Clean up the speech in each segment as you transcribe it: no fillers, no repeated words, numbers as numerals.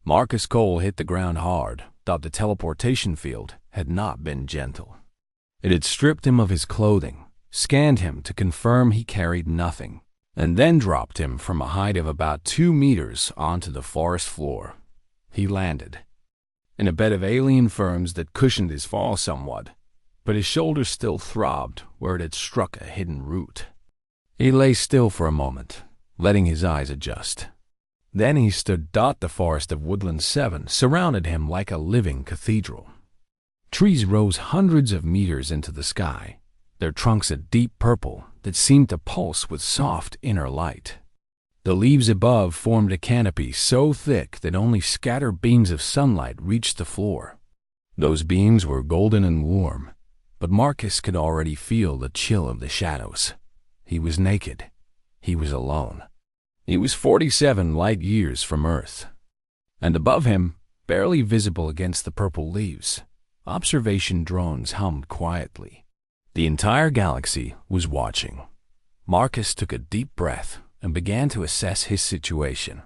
Marcus Cole hit the ground hard, thought the teleportation field had not been gentle. It had stripped him of his clothing, scanned him to confirm he carried nothing, and then dropped him from a height of about 2 meters onto the forest floor. He landed in a bed of alien ferns that cushioned his fall somewhat, but his shoulders still throbbed where it had struck a hidden root. He lay still for a moment, letting his eyes adjust. Then he stood. The forest of Woodland 7 surrounded him like a living cathedral. Trees rose hundreds of meters into the sky, their trunks a deep purple that seemed to pulse with soft inner light. The leaves above formed a canopy so thick that only scattered beams of sunlight reached the floor. Those beams were golden and warm, but Marcus could already feel the chill of the shadows. He was naked. He was alone. He was 47 light years from Earth. And above him, barely visible against the purple leaves, observation drones hummed quietly. The entire galaxy was watching. Marcus took a deep breath and began to assess his situation.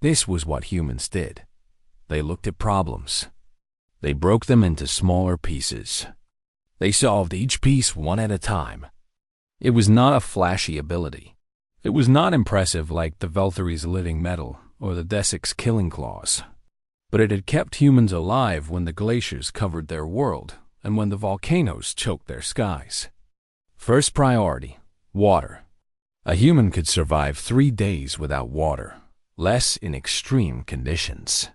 This was what humans did. They looked at problems. They broke them into smaller pieces. They solved each piece one at a time. It was not a flashy ability. It was not impressive like the Velthary's living metal or the Desic's killing claws. But it had kept humans alive when the glaciers covered their world and when the volcanoes choked their skies. First priority, water. A human could survive 3 days without water, less in extreme conditions.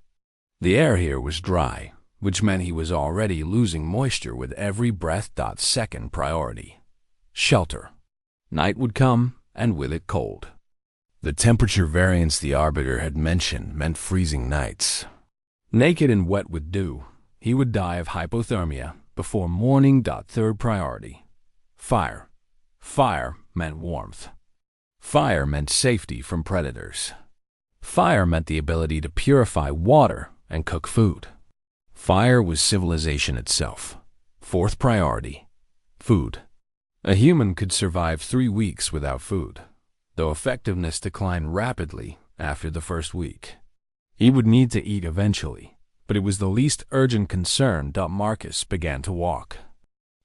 The air here was dry, which meant he was already losing moisture with every breath. Second priority, shelter. Night would come, and with it cold. The temperature variance the Arbiter had mentioned meant freezing nights. Naked and wet with dew, he would die of hypothermia before morning. Third priority, fire. Fire meant warmth. Fire meant safety from predators. Fire meant the ability to purify water and cook food. Fire was civilization itself. Fourth priority, food. A human could survive 3 weeks without food, though effectiveness declined rapidly after the first week. He would need to eat eventually, but it was the least urgent concern. Marcus began to walk.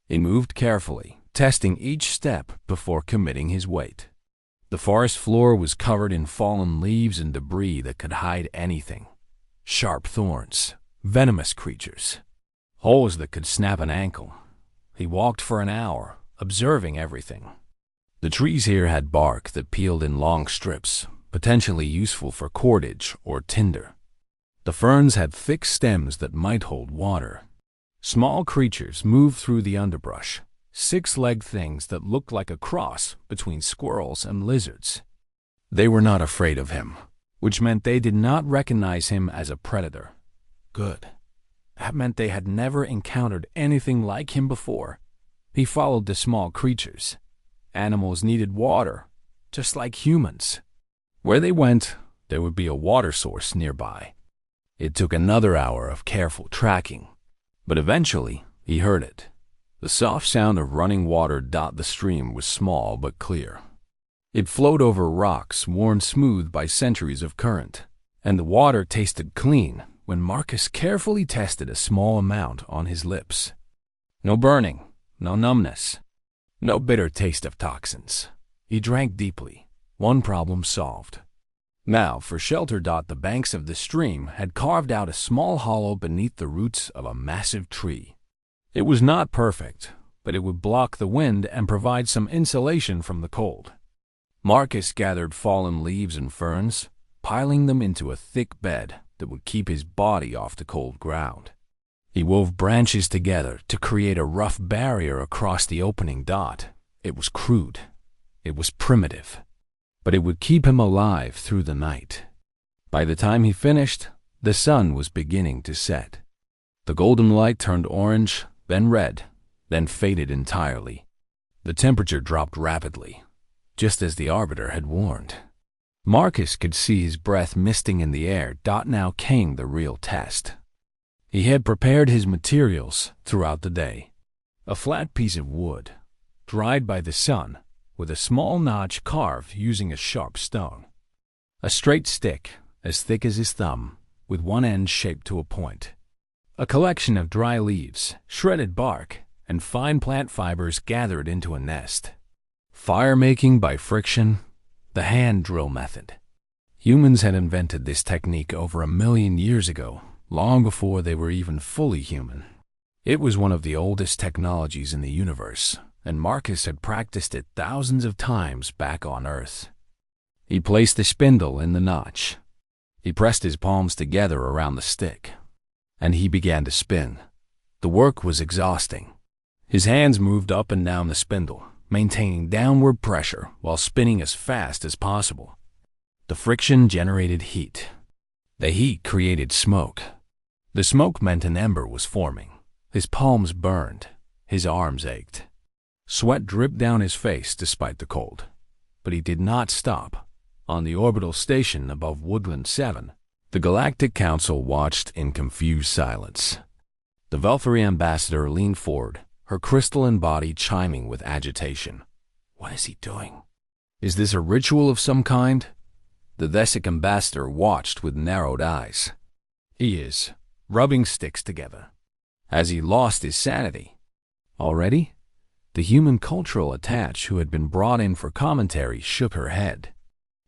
He moved carefully, testing each step before committing his weight. The forest floor was covered in fallen leaves and debris that could hide anything. Sharp thorns, venomous creatures, holes that could snap an ankle. He walked for an hour, observing everything. The trees here had bark that peeled in long strips, potentially useful for cordage or tinder. The ferns had thick stems that might hold water. Small creatures moved through the underbrush, 6-legged things that looked like a cross between squirrels and lizards. They were not afraid of him, which meant they did not recognize him as a predator. Good. That meant they had never encountered anything like him before. He followed the small creatures. Animals needed water, just like humans. Where they went, there would be a water source nearby. It took another hour of careful tracking, but eventually he heard it. The soft sound of running water. The stream was small but clear. It flowed over rocks worn smooth by centuries of current, and the water tasted clean when Marcus carefully tested a small amount on his lips. No burning. No numbness. No bitter taste of toxins. He drank deeply. One problem solved. Now for shelter. The banks of the stream had carved out a small hollow beneath the roots of a massive tree. It was not perfect, but it would block the wind and provide some insulation from the cold. Marcus gathered fallen leaves and ferns, piling them into a thick bed that would keep his body off the cold ground. He wove branches together to create a rough barrier across the opening. It was crude. It was primitive. But it would keep him alive through the night. By the time he finished, the sun was beginning to set. The golden light turned orange, then red, then faded entirely. The temperature dropped rapidly, just as the Arbiter had warned. Marcus could see his breath misting in the air. Now came the real test. He had prepared his materials throughout the day. A flat piece of wood, dried by the sun, with a small notch carved using a sharp stone. A straight stick, as thick as his thumb, with one end shaped to a point. A collection of dry leaves, shredded bark, and fine plant fibers gathered into a nest. Fire making by friction, the hand drill method. Humans had invented this technique over 1,000,000 years ago, long before they were even fully human. It was one of the oldest technologies in the universe, and Marcus had practiced it thousands of times back on Earth. He placed the spindle in the notch. He pressed his palms together around the stick, and he began to spin. The work was exhausting. His hands moved up and down the spindle, maintaining downward pressure while spinning as fast as possible. The friction generated heat. The heat created smoke. The smoke meant an ember was forming. His palms burned. His arms ached. Sweat dripped down his face despite the cold. But he did not stop. On the orbital station above Woodland 7, the Galactic Council watched in confused silence. The Velthari ambassador leaned forward, her crystalline body chiming with agitation. What is he doing? Is this a ritual of some kind? The Vesic ambassador watched with narrowed eyes. He is, rubbing sticks together. Has he lost his sanity? Already? The human cultural attach who had been brought in for commentary shook her head.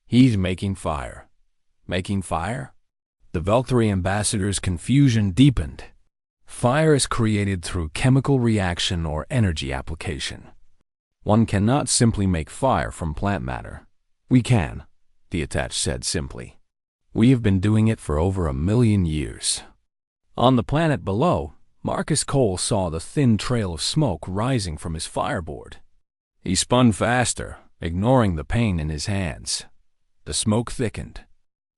He's making fire. Making fire? The Velthari ambassador's confusion deepened. Fire is created through chemical reaction or energy application. One cannot simply make fire from plant matter. We can, the attach said simply. We have been doing it for over 1,000,000 years. On the planet below, Marcus Cole saw the thin trail of smoke rising from his fireboard. He spun faster, ignoring the pain in his hands. The smoke thickened.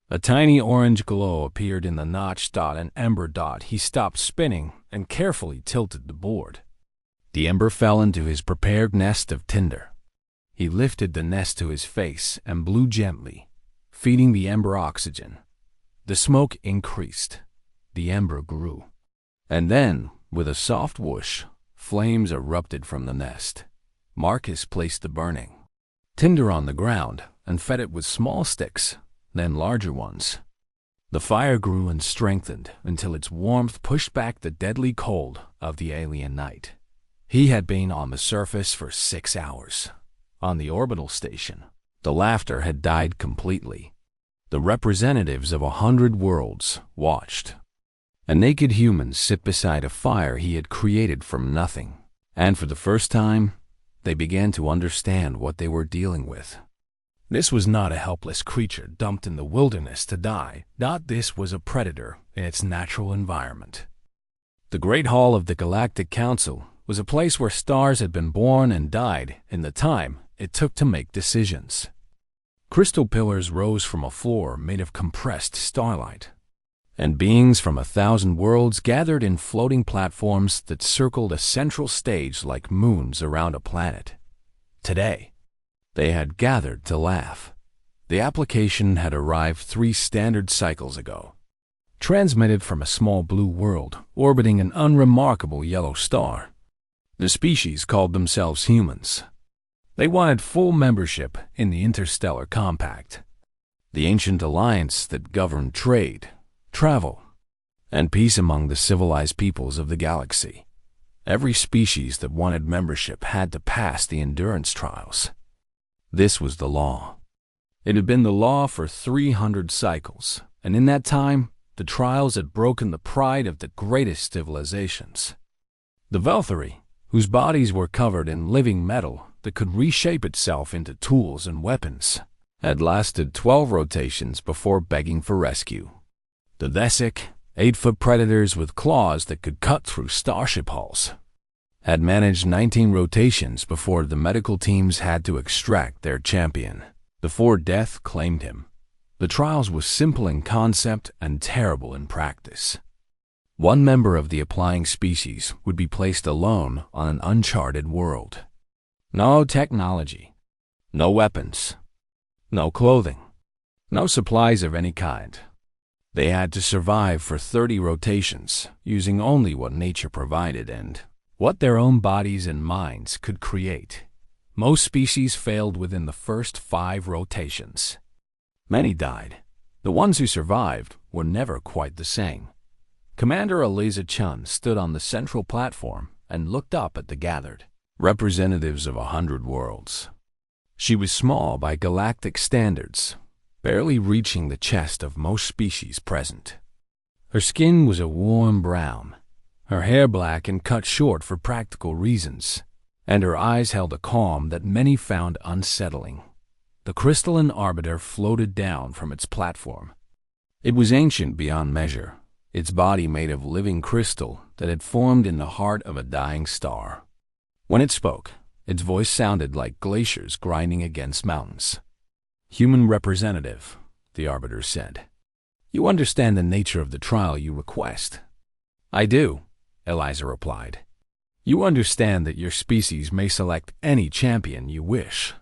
A tiny orange glow appeared in the notch dot and ember dot. He stopped spinning and carefully tilted the board. The ember fell into his prepared nest of tinder. He lifted the nest to his face and blew gently, feeding the ember oxygen. The smoke increased. The ember grew. And then, with a soft whoosh, flames erupted from the nest. Marcus placed the burning tinder on the ground and fed it with small sticks, then larger ones. The fire grew and strengthened until its warmth pushed back the deadly cold of the alien night. He had been on the surface for 6 hours. On the orbital station, the laughter had died completely. The representatives of 100 worlds watched. A naked human sit beside a fire he had created from nothing. And for the first time, they began to understand what they were dealing with. This was not a helpless creature dumped in the wilderness to die. This was a predator in its natural environment. The Great Hall of the Galactic Council was a place where stars had been born and died in the time it took to make decisions. Crystal pillars rose from a floor made of compressed starlight, and beings from 1,000 worlds gathered in floating platforms that circled a central stage like moons around a planet. Today, they had gathered to laugh. The application had arrived 3 standard cycles ago, transmitted from a small blue world orbiting an unremarkable yellow star. The species called themselves humans. They wanted full membership in the Interstellar Compact, the ancient alliance that governed trade, travel, and peace among the civilized peoples of the galaxy. Every species that wanted membership had to pass the endurance trials. This was the law. It had been the law for 300 cycles, and in that time, the trials had broken the pride of the greatest civilizations. The Velthari, whose bodies were covered in living metal that could reshape itself into tools and weapons, had lasted 12 rotations before begging for rescue. The Vesic, 8-foot predators with claws that could cut through starship hulls, had managed 19 rotations before the medical teams had to extract their champion, before death claimed him. The trials was simple in concept and terrible in practice. One member of the applying species would be placed alone on an uncharted world. No technology, no weapons, no clothing, no supplies of any kind. They had to survive for 30 rotations, using only what nature provided and what their own bodies and minds could create. Most species failed within the first 5 rotations. Many died. The ones who survived were never quite the same. Commander Eliza Chun stood on the central platform and looked up at the gathered representatives of 100 worlds. She was small by galactic standards, barely reaching the chest of most species present. Her skin was a warm brown, her hair black and cut short for practical reasons, and her eyes held a calm that many found unsettling. The crystalline arbiter floated down from its platform. It was ancient beyond measure, its body made of living crystal that had formed in the heart of a dying star. When it spoke, its voice sounded like glaciers grinding against mountains. "Human representative," the arbiter said. "You understand the nature of the trial you request?" "I do," Eliza replied. "You understand that your species may select any champion you wish,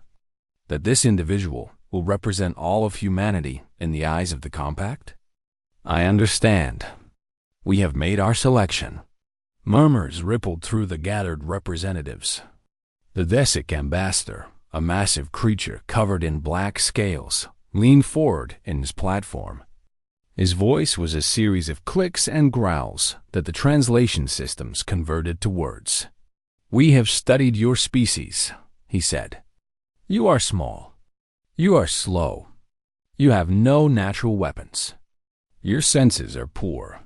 that this individual will represent all of humanity in the eyes of the Compact?" "I understand. We have made our selection." Murmurs rippled through the gathered representatives. The Desic ambassador, a massive creature covered in black scales, leaned forward in his platform. His voice was a series of clicks and growls that the translation systems converted to words. "We have studied your species," he said. "You are small. You are slow. You have no natural weapons. Your senses are poor.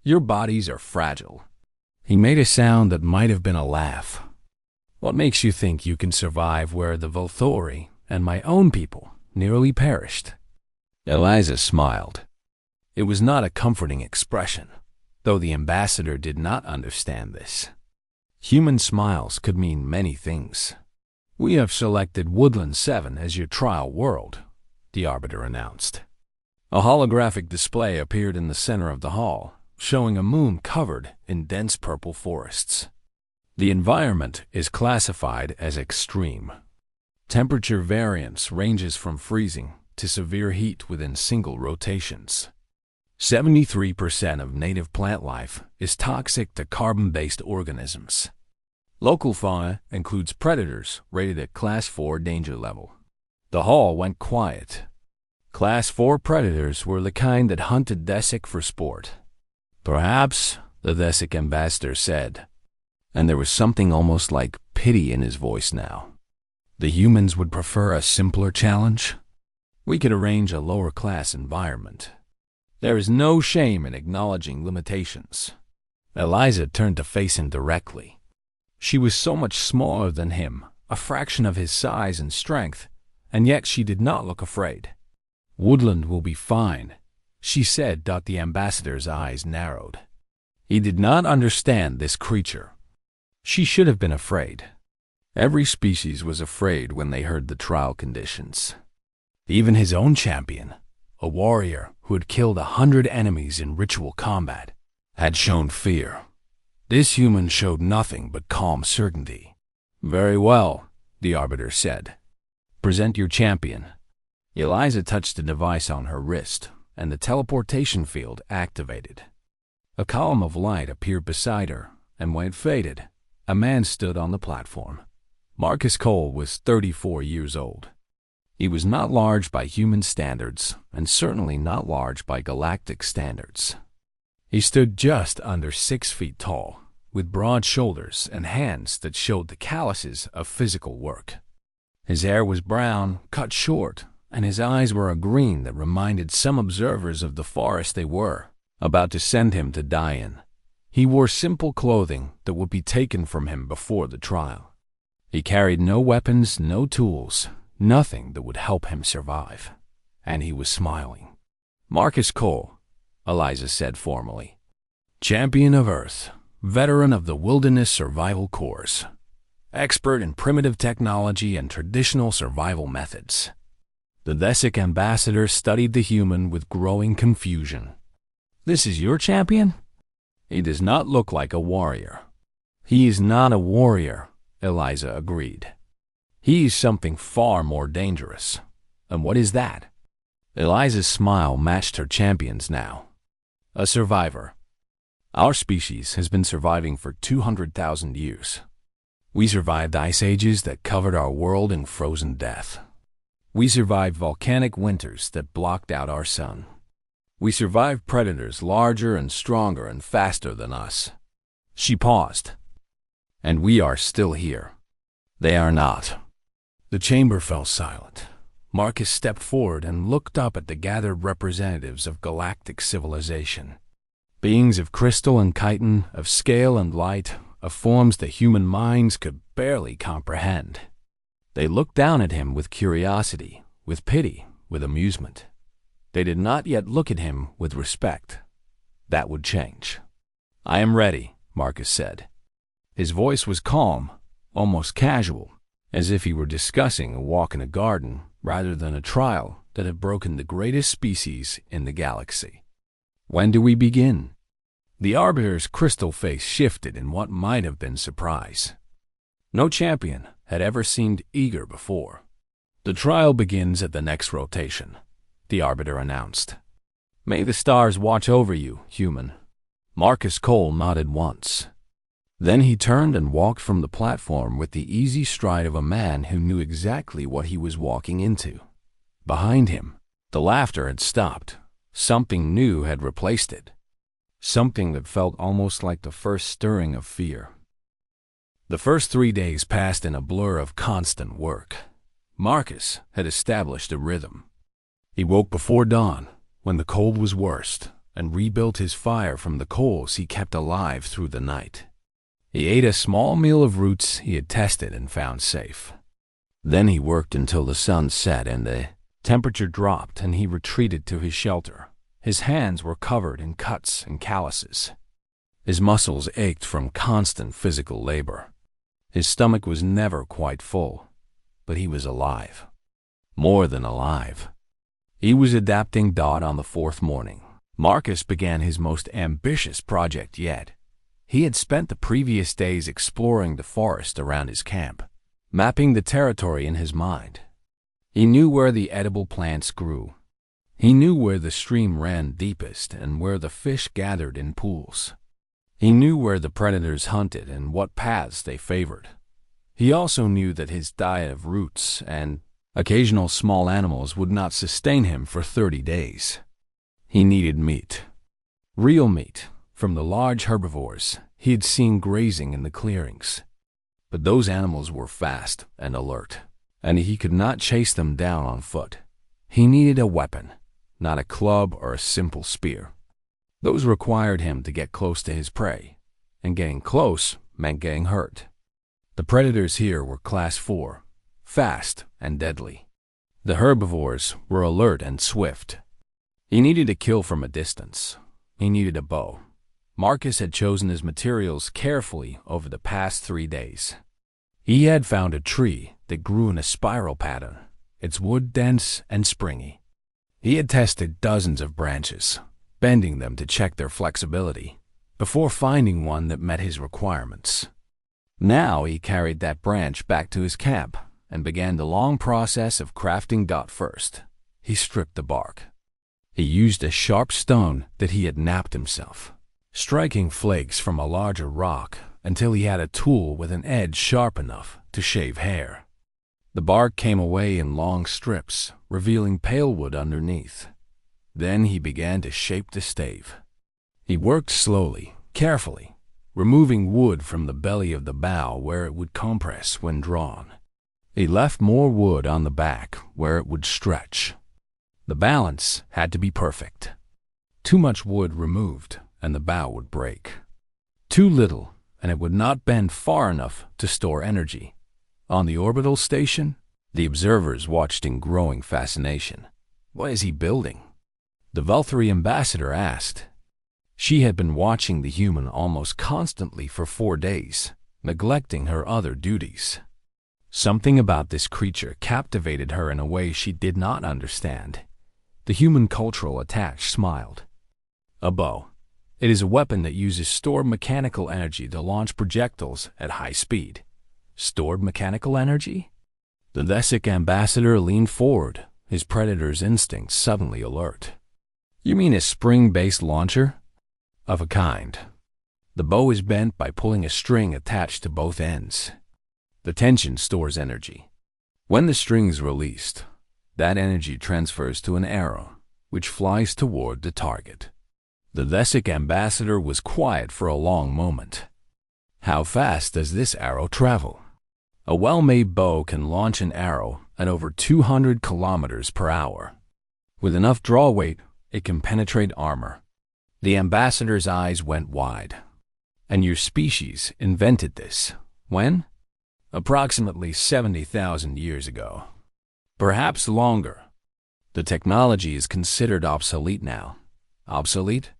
Your bodies are fragile." He made a sound that might have been a laugh. "What makes you think you can survive where the Volthori and my own people nearly perished?" Eliza smiled. It was not a comforting expression, though the ambassador did not understand this. Human smiles could mean many things. "We have selected Woodland 7 as your trial world," the arbiter announced. A holographic display appeared in the center of the hall, showing a moon covered in dense purple forests. The environment is classified as extreme. Temperature variance ranges from freezing to severe heat within single rotations. 73% of native plant life is toxic to carbon-based organisms. Local fauna includes predators rated at Class 4 danger level. The hall went quiet. Class 4 predators were the kind that hunted Desic for sport. "Perhaps," the Desic ambassador said, and there was something almost like pity in his voice now. "The humans would prefer a simpler challenge. We could arrange a lower-class environment. There is no shame in acknowledging limitations." Eliza turned to face him directly. She was so much smaller than him, a fraction of his size and strength, and yet she did not look afraid. "Woodland will be fine," she said. The ambassador's eyes narrowed. He did not understand this creature. She should have been afraid. Every species was afraid when they heard the trial conditions. Even his own champion, a warrior who had killed 100 enemies in ritual combat, had shown fear. This human showed nothing but calm certainty. "Very well," the arbiter said. "Present your champion." Eliza touched a device on her wrist, and the teleportation field activated. A column of light appeared beside her, and when it faded, a man stood on the platform. Marcus Cole was 34 years old. He was not large by human standards, and certainly not large by galactic standards. He stood just under 6 feet tall, with broad shoulders and hands that showed the calluses of physical work. His hair was brown, cut short, and his eyes were a green that reminded some observers of the forest they were about to send him to die in. He wore simple clothing that would be taken from him before the trial. He carried no weapons, no tools, nothing that would help him survive. And he was smiling. "Marcus Cole," Eliza said formally. "Champion of Earth, veteran of the Wilderness Survival Corps, expert in primitive technology and traditional survival methods." The Desic ambassador studied the human with growing confusion. "This is your champion?" "He does not look like a warrior." "He is not a warrior," Eliza agreed. "He is something far more dangerous." "And what is that?" Eliza's smile matched her champion's now. "A survivor. Our species has been surviving for 200,000 years. We survived ice ages that covered our world in frozen death. We survived volcanic winters that blocked out our sun. We survived predators larger and stronger and faster than us." She paused. "And we are still here." "They are not." The chamber fell silent. Marcus stepped forward and looked up at the gathered representatives of galactic civilization. Beings of crystal and chitin, of scale and light, of forms that human minds could barely comprehend. They looked down at him with curiosity, with pity, with amusement. They did not yet look at him with respect. That would change. "I am ready," Marcus said. His voice was calm, almost casual, as if he were discussing a walk in a garden rather than a trial that had broken the greatest species in the galaxy. "When do we begin?" The Arbiter's crystal face shifted in what might have been surprise. No champion had ever seemed eager before. "The trial begins at the next rotation," the Arbiter announced. "May the stars watch over you, human." Marcus Cole nodded once. Then he turned and walked from the platform with the easy stride of a man who knew exactly what he was walking into. Behind him, the laughter had stopped. Something new had replaced it. Something that felt almost like the first stirring of fear. The first 3 days passed in a blur of constant work. Marcus had established a rhythm. He woke before dawn, when the cold was worst, and rebuilt his fire from the coals he kept alive through the night. He ate a small meal of roots he had tested and found safe. Then he worked until the sun set and the temperature dropped, and he retreated to his shelter. His hands were covered in cuts and calluses. His muscles ached from constant physical labor. His stomach was never quite full, but he was alive. More than alive. He was adapting. On the 4th morning, Marcus began his most ambitious project yet. He had spent the previous days exploring the forest around his camp, mapping the territory in his mind. He knew where the edible plants grew. He knew where the stream ran deepest and where the fish gathered in pools. He knew where the predators hunted and what paths they favored. He also knew that his diet of roots and occasional small animals would not sustain him for 30 days. He needed meat. Real meat from the large herbivores he had seen grazing in the clearings. But those animals were fast and alert, and he could not chase them down on foot. He needed a weapon, not a club or a simple spear. Those required him to get close to his prey, and getting close meant getting hurt. The predators here were Class 4, fast and deadly. The herbivores were alert and swift. He needed to kill from a distance. He needed a bow. Marcus had chosen his materials carefully over the past 3 days. He had found a tree that grew in a spiral pattern, its wood dense and springy. He had tested dozens of branches, bending them to check their flexibility, before finding one that met his requirements. Now he carried that branch back to his camp and began the long process of crafting. First, he stripped the bark. He used a sharp stone that he had knapped himself, striking flakes from a larger rock until he had a tool with an edge sharp enough to shave hair. The bark came away in long strips, revealing pale wood underneath. Then he began to shape the stave. He worked slowly, carefully, removing wood from the belly of the bough where it would compress when drawn. He left more wood on the back where it would stretch. The balance had to be perfect. Too much wood removed, and the bough would break. Too little, and it would not bend far enough to store energy. On the orbital station, the observers watched in growing fascination. "What is he building?" the Valkyrie ambassador asked. She had been watching the human almost constantly for 4 days, neglecting her other duties. Something about this creature captivated her in a way she did not understand. The human cultural attached smiled. "A bow. It is a weapon that uses stored mechanical energy to launch projectiles at high speed." Stored mechanical energy? The Vesic ambassador leaned forward, his predator's instincts suddenly alert. "You mean a spring-based launcher?" "Of a kind. The bow is bent by pulling a string attached to both ends. The tension stores energy. When the string is released, that energy transfers to an arrow. which flies toward the target. The Vesic ambassador was quiet for a long moment. How fast does this arrow travel? A well-made bow can launch an arrow at over 200 kilometers per hour. With enough draw weight, it can penetrate armor. The ambassador's eyes went wide. And your species invented this. When? Approximately 70,000 years ago. Perhaps longer. The technology is considered obsolete now. Obsolete?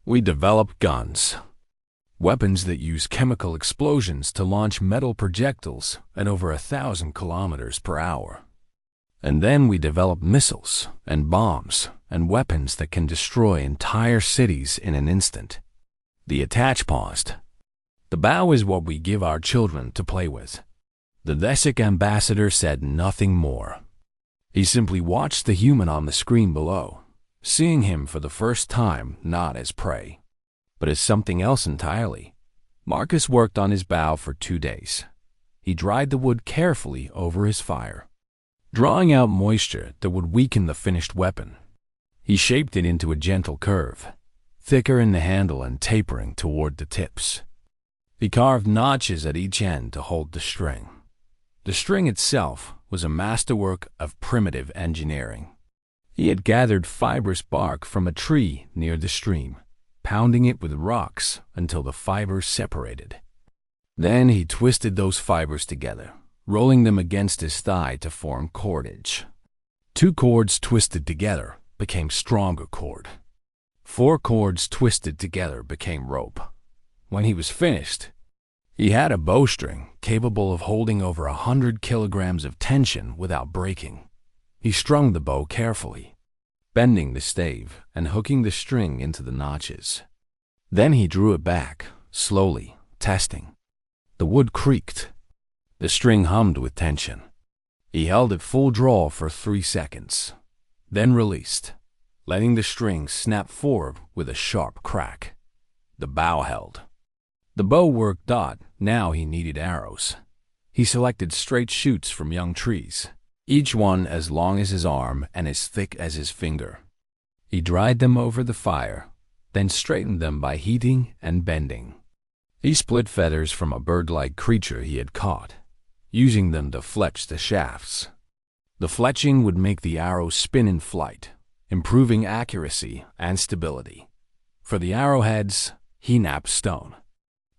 We developed guns. Weapons that use chemical explosions to launch metal projectiles at over 1,000 kilometers per hour. And then we developed missiles and bombs and weapons that can destroy entire cities in an instant. The attach paused. The bow is what we give our children to play with. The Vesic ambassador said nothing more. He simply watched the human on the screen below, seeing him for the first time not as prey, but as something else entirely. Marcus worked on his bow for 2 days. He dried the wood carefully over his fire, drawing out moisture that would weaken the finished weapon. He shaped it into a gentle curve, thicker in the handle and tapering toward the tips. He carved notches at each end to hold the string. The string itself was a masterwork of primitive engineering. He had gathered fibrous bark from a tree near the stream, pounding it with rocks until the fibers separated. Then he twisted those fibers together, rolling them against his thigh to form cordage. 2 cords twisted together became stronger cord. 4 cords twisted together became rope. When he was finished, he had a bowstring capable of holding over 100 kilograms of tension without breaking. He strung the bow carefully, bending the stave and hooking the string into the notches. Then he drew it back, slowly, testing. The wood creaked. The string hummed with tension. He held it full draw for 3 seconds, then released, letting the string snap forward with a sharp crack. The bow held. The bow worked. Now he needed arrows. He selected straight shoots from young trees, each one as long as his arm and as thick as his finger. He dried them over the fire, then straightened them by heating and bending. He split feathers from a bird-like creature he had caught, using them to fletch the shafts. The fletching would make the arrow spin in flight, improving accuracy and stability. For the arrowheads, he knapped stone.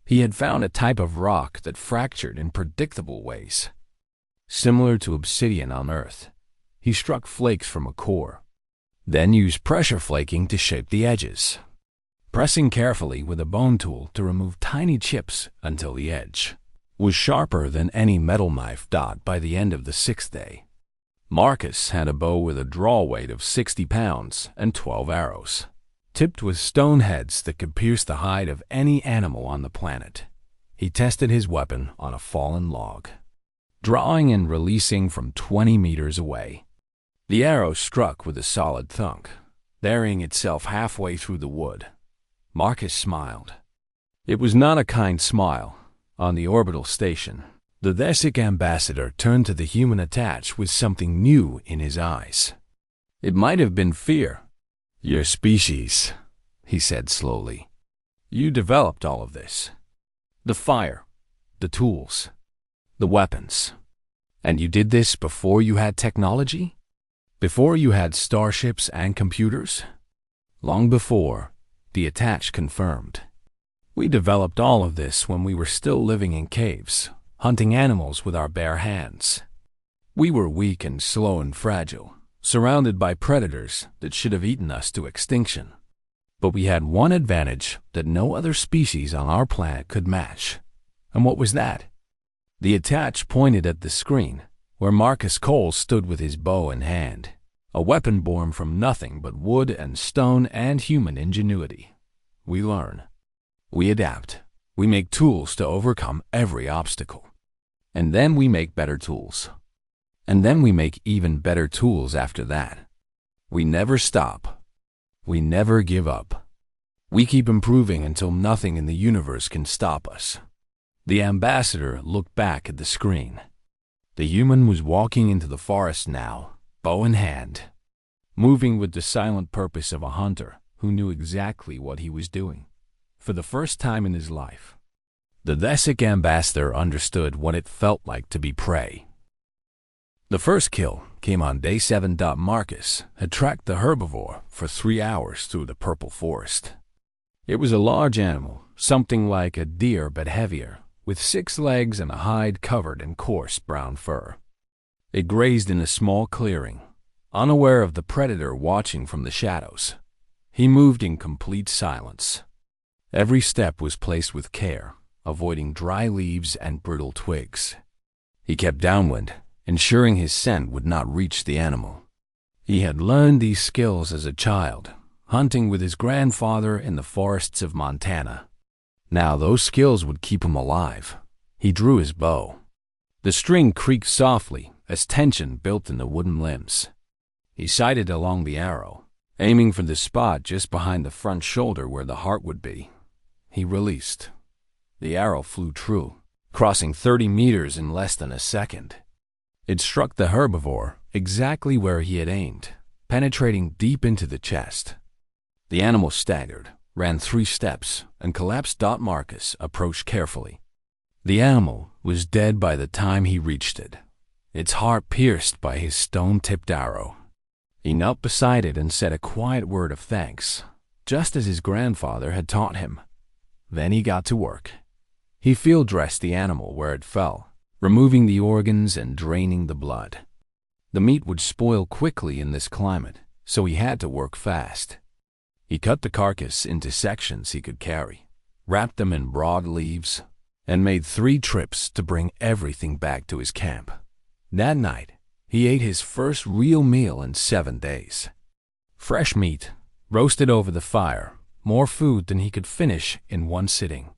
He had found a type of rock that fractured in predictable ways. Similar to obsidian on Earth, he struck flakes from a core, then used pressure flaking to shape the edges, pressing carefully with a bone tool to remove tiny chips until the edge was sharper than any metal knife. By the end of the 6th day, Marcus had a bow with a draw weight of 60 pounds and 12 arrows, tipped with stone heads that could pierce the hide of any animal on the planet. He tested his weapon on a fallen log, drawing and releasing from 20 meters away. The arrow struck with a solid thunk, burying itself halfway through the wood. Marcus smiled. It was not a kind smile. On the orbital station, the Vesic ambassador turned to the human attached with something new in his eyes. It might have been fear. Your species, he said slowly. You developed all of this. The fire, the tools, the weapons. And you did this before you had technology? Before you had starships and computers? Long before, the attached confirmed. We developed all of this when we were still living in caves, hunting animals with our bare hands. We were weak and slow and fragile, surrounded by predators that should have eaten us to extinction. But we had one advantage that no other species on our planet could match. And what was that? The attach pointed at the screen, where Marcus Cole stood with his bow in hand, a weapon born from nothing but wood and stone and human ingenuity. We learn. We adapt. We make tools to overcome every obstacle. And then we make better tools. And then we make even better tools after that. We never stop. We never give up. We keep improving until nothing in the universe can stop us. The ambassador looked back at the screen. The human was walking into the forest now, bow in hand. moving with the silent purpose of a hunter who knew exactly what he was doing. For the first time in his life, the Galactic ambassador understood what it felt like to be prey. The first kill came on day 7. Marcus had tracked the herbivore for 3 hours through the purple forest. It was a large animal, something like a deer but heavier, with 6 legs and a hide covered in coarse brown fur. It grazed in a small clearing, unaware of the predator watching from the shadows. He moved in complete silence. Every step was placed with care, avoiding dry leaves and brittle twigs. He kept downwind, ensuring his scent would not reach the animal. He had learned these skills as a child, hunting with his grandfather in the forests of Montana. Now those skills would keep him alive. He drew his bow. The string creaked softly as tension built in the wooden limbs. He sighted along the arrow, aiming for the spot just behind the front shoulder where the heart would be. He released. The arrow flew true, crossing 30 meters in less than a second. It struck the herbivore exactly where he had aimed, penetrating deep into the chest. The animal staggered, ran 3 steps, and collapsed. Marcus approached carefully. The animal was dead by the time he reached it, its heart pierced by his stone-tipped arrow. He knelt beside it and said a quiet word of thanks, just as his grandfather had taught him. Then he got to work. He field-dressed the animal where it fell, removing the organs and draining the blood. The meat would spoil quickly in this climate, so he had to work fast. He cut the carcass into sections he could carry, wrapped them in broad leaves, and made 3 trips to bring everything back to his camp. That night, he ate his first real meal in 7 days. Fresh meat, roasted over the fire, more food than he could finish in one sitting.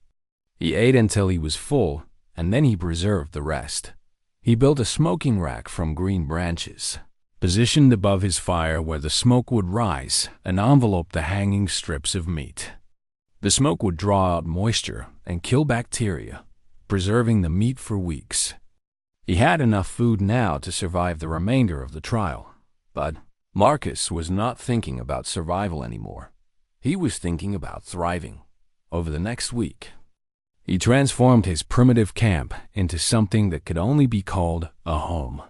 He ate until he was full, and then he preserved the rest. He built a smoking rack from green branches, positioned above his fire where the smoke would rise and envelope the hanging strips of meat. The smoke would draw out moisture and kill bacteria, preserving the meat for weeks. He had enough food now to survive the remainder of the trial, but Marcus was not thinking about survival anymore. He was thinking about thriving. Over the next week, he transformed his primitive camp into something that could only be called a home.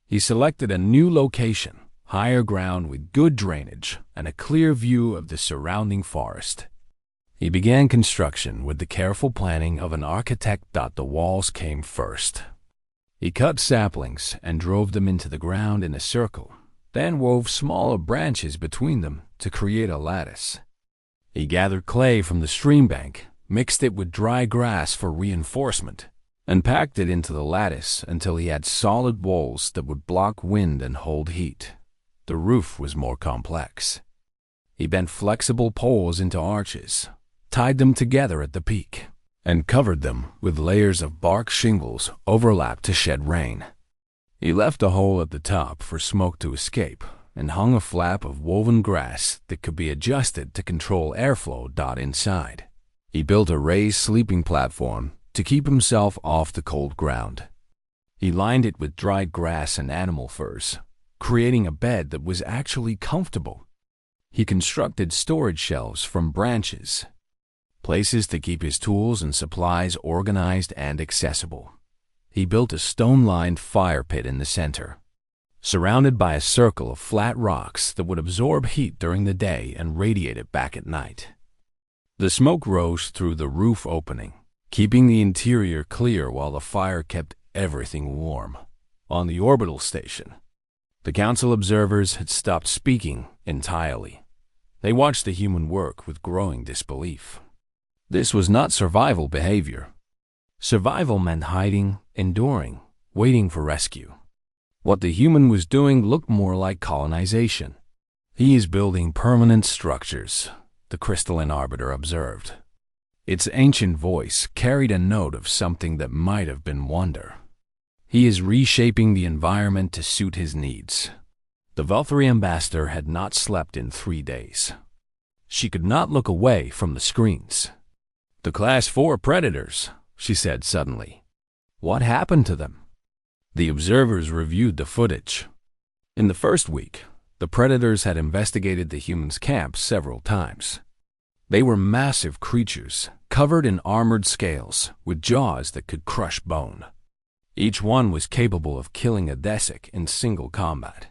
He selected a new location, higher ground with good drainage and a clear view of the surrounding forest. He began construction with the careful planning of an architect. The walls came first. He cut saplings and drove them into the ground in a circle, then wove smaller branches between them to create a lattice. He gathered clay from the stream bank, mixed it with dry grass for reinforcement, and packed it into the lattice until he had solid walls that would block wind and hold heat. The roof was more complex. He bent flexible poles into arches, tied them together at the peak, and covered them with layers of bark shingles overlapped to shed rain. He left a hole at the top for smoke to escape and hung a flap of woven grass that could be adjusted to control airflow. Inside, he built a raised sleeping platform to keep himself off the cold ground. He lined it with dried grass and animal furs, creating a bed that was actually comfortable. He constructed storage shelves from branches, places to keep his tools and supplies organized and accessible. He built a stone-lined fire pit in the center, surrounded by a circle of flat rocks that would absorb heat during the day and radiate it back at night. The smoke rose through the roof opening, keeping the interior clear while the fire kept everything warm. On the orbital station, the council observers had stopped speaking entirely. They watched the human work with growing disbelief. This was not survival behavior. Survival meant hiding, enduring, waiting for rescue. What the human was doing looked more like colonization. "He is building permanent structures," the crystalline arbiter observed. Its ancient voice carried a note of something that might have been wonder. "He is reshaping the environment to suit his needs." The Valkyrie ambassador had not slept in 3 days. She could not look away from the screens. "The Class 4 predators," she said suddenly. "What happened to them?" The observers reviewed the footage. In the first week, The predators had investigated the humans' camp several times. They were massive creatures, covered in armored scales, with jaws that could crush bone. Each one was capable of killing a Desic in single combat.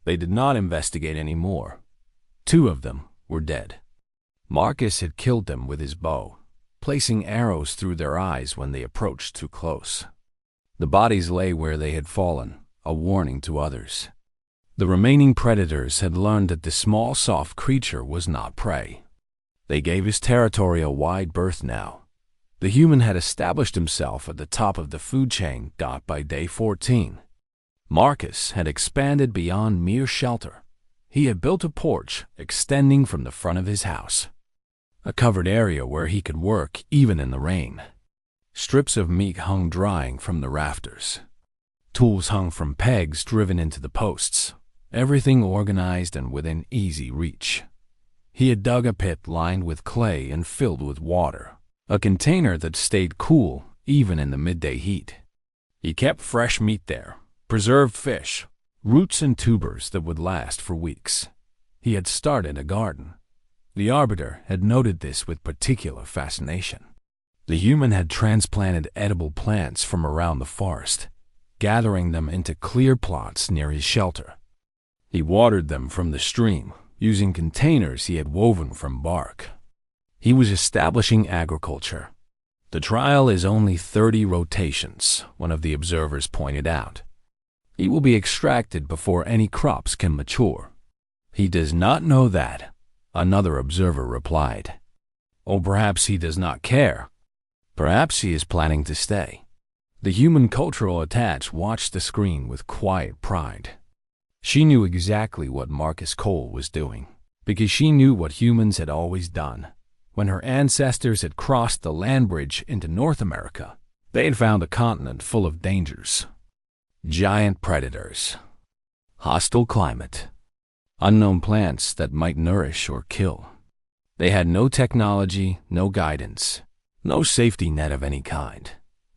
They did not investigate any more. 2 of them were dead. Marcus had killed them with his bow, placing arrows through their eyes when they approached too close. The bodies lay where they had fallen, a warning to others. The remaining predators had learned that the small, soft creature was not prey. They gave his territory a wide berth now. The human had established himself at the top of the food chain. By day 14, Marcus had expanded beyond mere shelter. He had built a porch extending from the front of his house, a covered area where he could work even in the rain. Strips of meat hung drying from the rafters. Tools hung from pegs driven into the posts, everything organized and within easy reach. He had dug a pit lined with clay and filled with water, a container that stayed cool even in the midday heat. He kept fresh meat there, preserved fish, roots and tubers that would last for weeks. He had started a garden. The Arbiter had noted this with particular fascination. The human had transplanted edible plants from around the forest, gathering them into clear plots near his shelter. He watered them from the stream, using containers he had woven from bark. He was establishing agriculture. The trial is only 30 rotations, one of the observers pointed out. He will be extracted before any crops can mature. He does not know that, another observer replied. Or perhaps he does not care. Perhaps he is planning to stay. The human cultural attach watched the screen with quiet pride. She knew exactly what Marcus Cole was doing, because she knew what humans had always done. When her ancestors had crossed the land bridge into North America, they had found a continent full of dangers. Giant predators, hostile climate, unknown plants that might nourish or kill. They had no technology, no guidance, no safety net of any kind.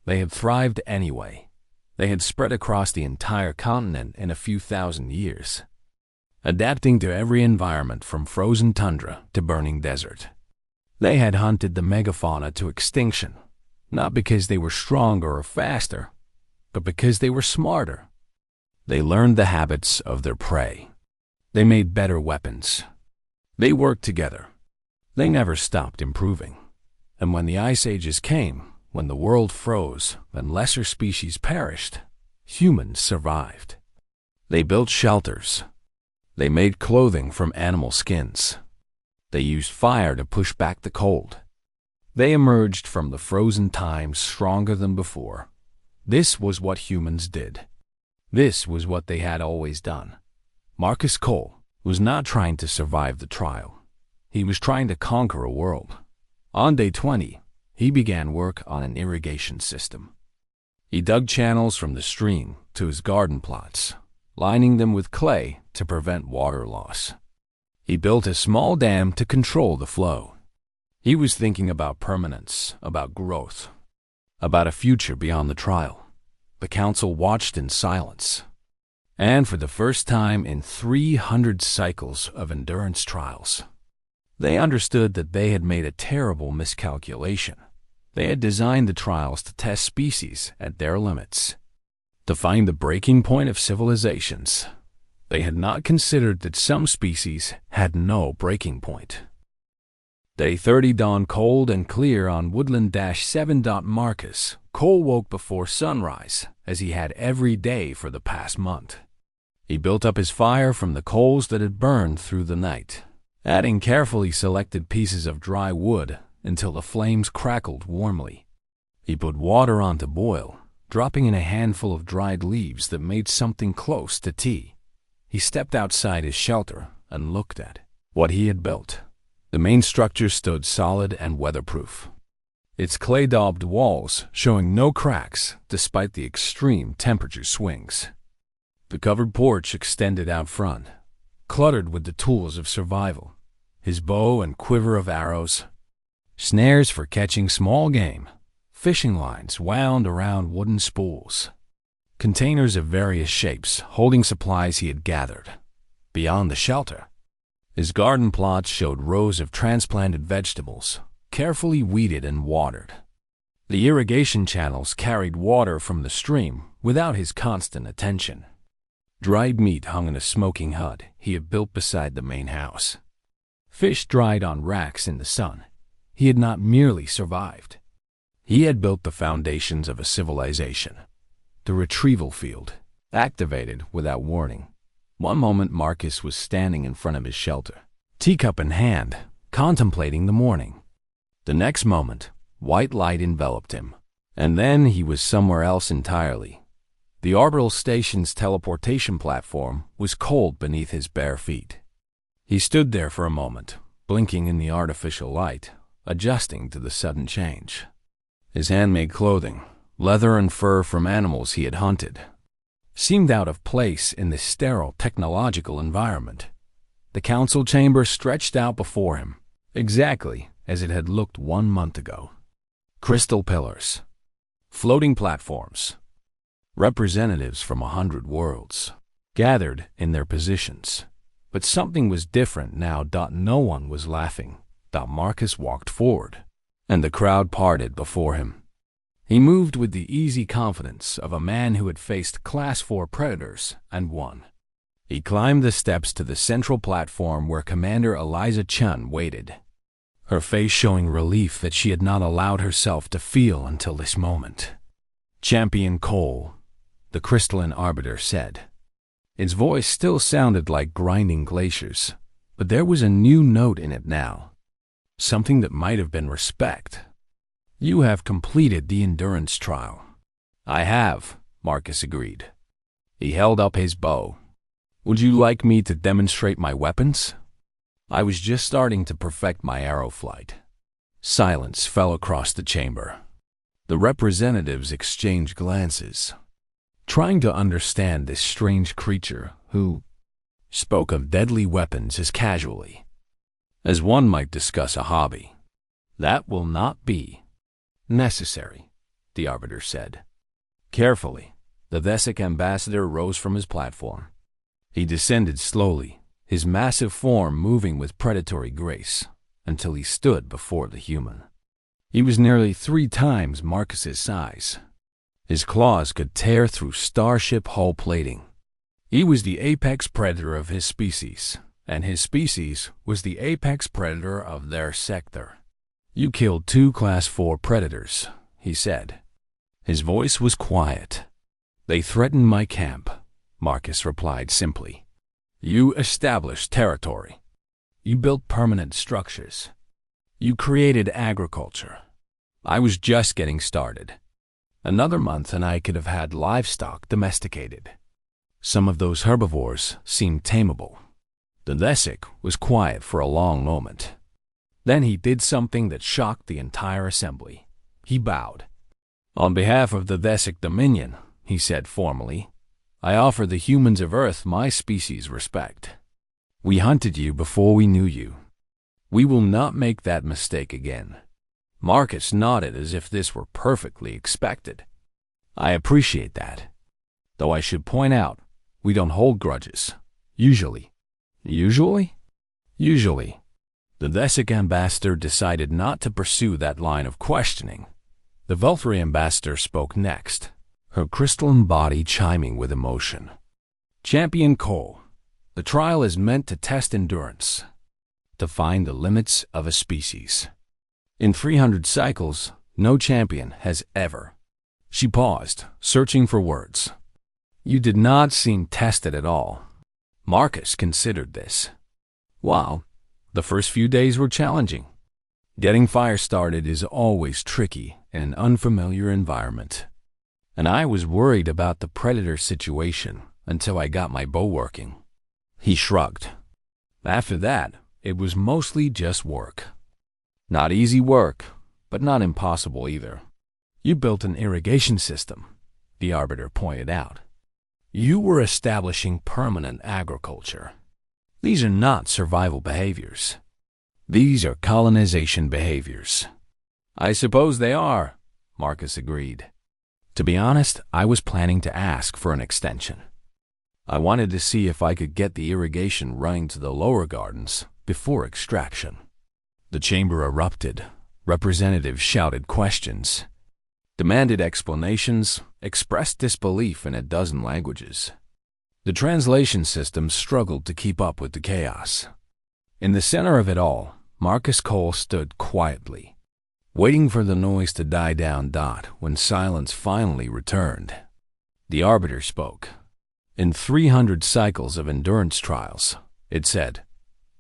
They had thrived anyway. They had spread across the entire continent in a few thousand years, adapting to every environment from frozen tundra to burning desert. They had hunted the megafauna to extinction, not because they were stronger or faster, but because they were smarter. They learned the habits of their prey. They made better weapons. They worked together. They never stopped improving. And when the ice ages came, when the world froze and lesser species perished, humans survived. They built shelters. They made clothing from animal skins. They used fire to push back the cold. They emerged from the frozen times stronger than before. This was what humans did. This was what they had always done. Marcus Cole was not trying to survive the trial. He was trying to conquer a world. On day 20, he began work on an irrigation system. He dug channels from the stream to his garden plots, lining them with clay to prevent water loss. He built a small dam to control the flow. He was thinking about permanence, about growth, about a future beyond the trial. The council watched in silence. And for the first time in 300 cycles of endurance trials, they understood that they had made a terrible miscalculation. They had designed the trials to test species at their limits, to find the breaking point of civilizations. They had not considered that some species had no breaking point. Day 30 dawned cold and clear on Woodland-7. Marcus Cole woke before sunrise, as he had every day for the past month. He built up his fire from the coals that had burned through the night, adding carefully selected pieces of dry wood until the flames crackled warmly. He put water on to boil, dropping in a handful of dried leaves that made something close to tea. He stepped outside his shelter and looked at what he had built. The main structure stood solid and weatherproof, its clay-daubed walls showing no cracks despite the extreme temperature swings. The covered porch extended out front, cluttered with the tools of survival, his bow and quiver of arrows, snares for catching small game, fishing lines wound around wooden spools, containers of various shapes holding supplies he had gathered. beyond the shelter. His garden plots showed rows of transplanted vegetables, carefully weeded and watered. The irrigation channels carried water from the stream without his constant attention. Dried meat hung in a smoking hut he had built beside the main house. Fish dried on racks in the sun. He had not merely survived. He had built the foundations of a civilization. The retrieval field, activated without warning. One moment Marcus was standing in front of his shelter, teacup in hand, contemplating the morning. The next moment, white light enveloped him, and then he was somewhere else entirely. The orbital station's teleportation platform was cold beneath his bare feet. He stood there for a moment, blinking in the artificial light, adjusting to the sudden change. His handmade clothing, leather and fur from animals he had hunted, seemed out of place in this sterile technological environment. The council chamber stretched out before him, exactly as it had looked 1 month ago. Crystal pillars, floating platforms, representatives from 100 worlds, gathered in their positions. But something was different now. No one was laughing. Marcus walked forward, and the crowd parted before him. He moved with the easy confidence of a man who had faced Class 4 predators and won. He climbed the steps to the central platform where Commander Eliza Chun waited, her face showing relief that she had not allowed herself to feel until this moment. "Champion Cole," the crystalline arbiter said. Its voice still sounded like grinding glaciers, but there was a new note in it now, something that might have been respect. "You have completed the endurance trial." "I have," Marcus agreed. He held up his bow. "Would you like me to demonstrate my weapons?" "I was just starting to perfect my arrow flight." Silence fell across the chamber. The representatives exchanged glances, trying to understand this strange creature who spoke of deadly weapons as casually as one might discuss a hobby. "That will not be necessary," the arbiter said. Carefully, the Vesic ambassador rose from his platform. He descended slowly, his massive form moving with predatory grace, until he stood before the human. He was nearly 3 times Marcus's size. His claws could tear through starship hull plating. He was the apex predator of his species, and his species was the apex predator of their sector. "You killed 2 Class 4 predators," he said. His voice was quiet. "They threatened my camp," Marcus replied simply. "You established territory. You built permanent structures. You created agriculture. I was just getting started. Another month and I could have had livestock domesticated. Some of those herbivores seemed tameable." The Vesic was quiet for a long moment. Then he did something that shocked the entire assembly. He bowed. "On behalf of the Vesic Dominion," he said formally, "I offer the humans of Earth my species respect. We hunted you before we knew you. We will not make that mistake again." Marcus nodded as if this were perfectly expected. "I appreciate that. Though I should point out, we don't hold grudges. Usually." "Usually?" "Usually." The Vesic ambassador decided not to pursue that line of questioning. The Velthri ambassador spoke next, her crystalline body chiming with emotion. "Champion Cole, the trial is meant to test endurance, to find the limits of a species. In 300 cycles, no champion has ever." She paused, searching for words. "You did not seem tested at all." Marcus considered this. "Well, the first few days were challenging. Getting fire started is always tricky in an unfamiliar environment. And I was worried about the predator situation until I got my bow working." He shrugged. "After that, it was mostly just work. Not easy work, but not impossible either." "You built an irrigation system," the arbiter pointed out. "You were establishing permanent agriculture. These are not survival behaviors. These are colonization behaviors." "I suppose they are," Marcus agreed. "To be honest, I was planning to ask for an extension." I wanted to see if I could get the irrigation running to the lower gardens before extraction. The chamber erupted. Representatives shouted questions, demanded explanations, expressed disbelief in a dozen languages. The translation system struggled to keep up with the chaos. In the center of it all, Marcus Cole stood quietly, waiting for the noise to die down. When silence finally returned, the Arbiter spoke. In 300 cycles of endurance trials, it said,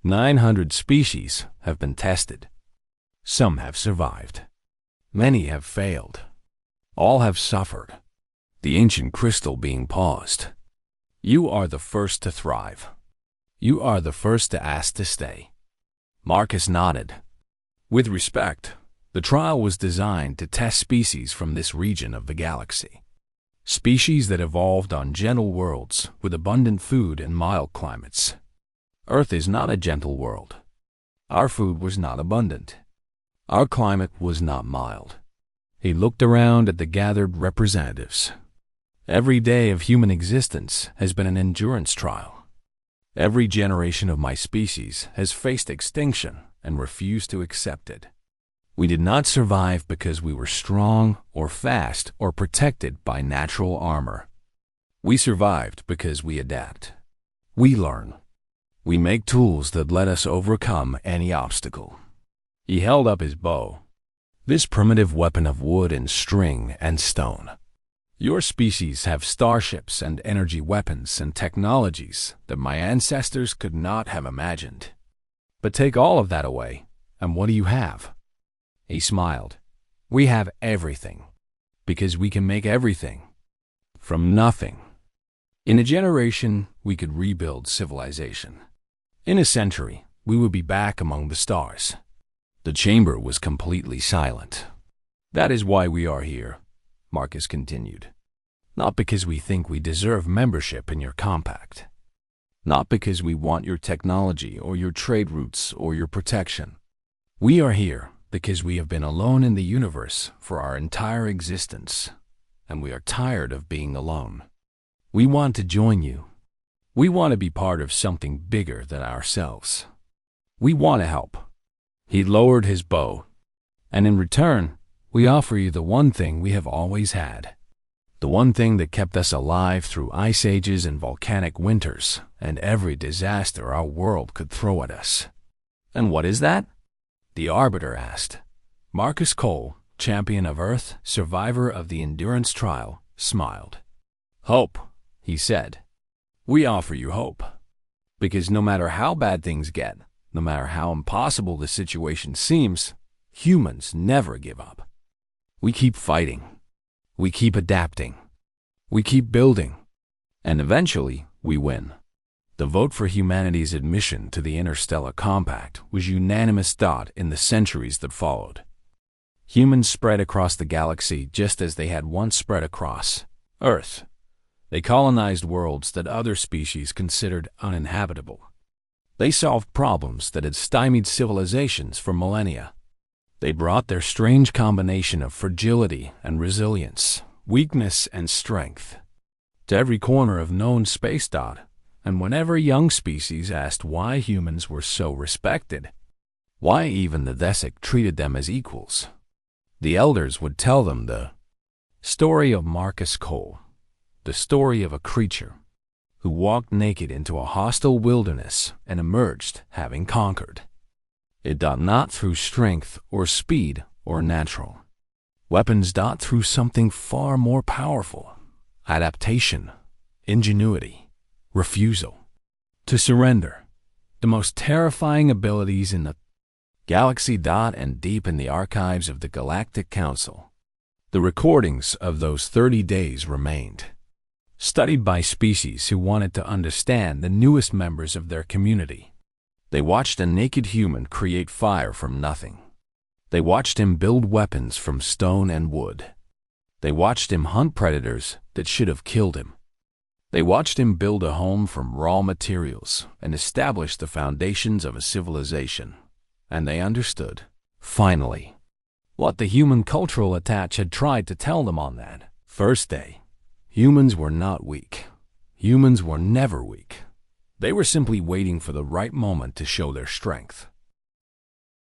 900 species have been tested. Some have survived. Many have failed. All have suffered. The ancient crystal being paused. You are the first to thrive. You are the first to ask to stay. Marcus nodded. With respect, the trial was designed to test species from this region of the galaxy. Species that evolved on gentle worlds with abundant food and mild climates. Earth is not a gentle world. Our food was not abundant. Our climate was not mild. He looked around at the gathered representatives. Every day of human existence has been an endurance trial. Every generation of my species has faced extinction and refused to accept it. We did not survive because we were strong or fast or protected by natural armor. We survived because we adapt. We learn. We make tools that let us overcome any obstacle. He held up his bow, this primitive weapon of wood and string and stone. Your species have starships and energy weapons and technologies that my ancestors could not have imagined. But take all of that away, and what do you have? He smiled. We have everything, because we can make everything from nothing. In a generation, we could rebuild civilization. In a century, we would be back among the stars. The chamber was completely silent. That is why we are here, Marcus continued. Not because we think we deserve membership in your compact. Not because we want your technology or your trade routes or your protection. We are here because we have been alone in the universe for our entire existence, and we are tired of being alone. We want to join you. We want to be part of something bigger than ourselves. We want to help. He lowered his bow, and in return, we offer you the one thing we have always had. The one thing that kept us alive through ice ages and volcanic winters and every disaster our world could throw at us. And what is that? The Arbiter asked. Marcus Cole, champion of Earth, survivor of the endurance trial, smiled. Hope, he said. We offer you hope. Because no matter how bad things get, no matter how impossible the situation seems, humans never give up. We keep fighting. We keep adapting. We keep building. And eventually, we win. The vote for humanity's admission to the Interstellar Compact was unanimous. In the centuries that followed, humans spread across the galaxy just as they had once spread across Earth. They colonized worlds that other species considered uninhabitable. They solved problems that had stymied civilizations for millennia. They brought their strange combination of fragility and resilience, weakness and strength, to every corner of known space. And whenever young species asked why humans were so respected, why even the Thesic treated them as equals, the elders would tell them the story of Marcus Cole, the story of a creature who walked naked into a hostile wilderness and emerged having conquered. It not through strength or speed or natural weapons, through something far more powerful, adaptation, ingenuity, refusal to surrender, the most terrifying abilities in the galaxy. And deep in the archives of the Galactic Council, the recordings of those 30 days remained, studied by species who wanted to understand the newest members of their community. They watched a naked human create fire from nothing. They watched him build weapons from stone and wood. They watched him hunt predators that should have killed him. They watched him build a home from raw materials and establish the foundations of a civilization. And they understood, finally, what the human cultural attach had tried to tell them on that first day. Humans were not weak. Humans were never weak. They were simply waiting for the right moment to show their strength.